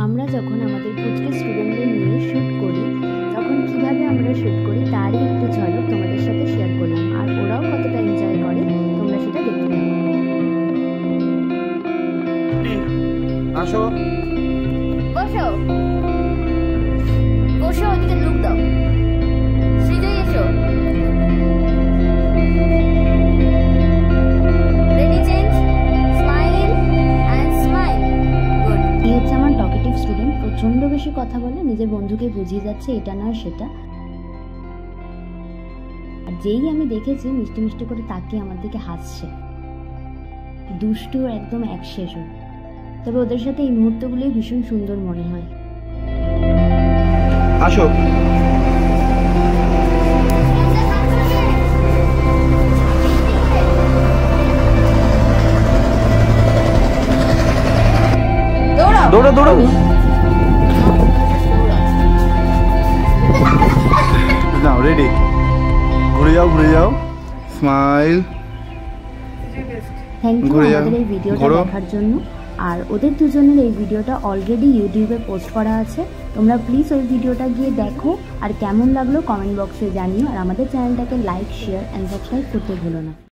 আমরা যখন আমাদের পুচকে স্টুডেন্টদের নিয়ে শ্যুট করি তখন কিভাবে আমরা শ্যুট করি তারই একটু ঝলক তোমাদের সাথে শেয়ার করলাম। আর ওরাও কতটা এনজয় করে তোমরা সেটা দেখতে থাকো। আসো, বসো বসো, ওদিকে লুক দাও। সিজে এসো। Ready, change, smile and smile. Good. এই হচ্ছে আমার টকেটিভ স্টুডেন্ট, প্রচন্ড বেশি কথা বলে, নিজের বন্ধুকে বুঝিয়ে যাচ্ছে এটা নয় সেটা। আর যেই আমি দেখেছি মিষ্টি মিষ্টি করে তাকিয়ে আমার দিকে হাসছে। দুষ্টু একদম এক শেষ ওর। তবে ওদের সাথে এই মুহূর্তগুলোই ভীষণ সুন্দর মনে হয়। আসো। দৌড়ো দৌড়ো। নাও, রেডি, ঘুরে যাও, স্মাইল। থ্যাংক ইউ আমাদের এই ভিডিওটা দেখার জন্য। আর ওদের দুজনের এই ভিডিওটা অলরেডি ইউটিউবে পোস্ট করা আছে, তোমরা প্লিজ ওই ভিডিওটা গিয়ে দেখো। আর কেমন লাগলো কমেন্ট বক্সে জানিও। আর আমাদের চ্যানেলটাকে লাইক, শেয়ার অ্যান্ড সাবস্ক্রাইব করতে ভুলো না।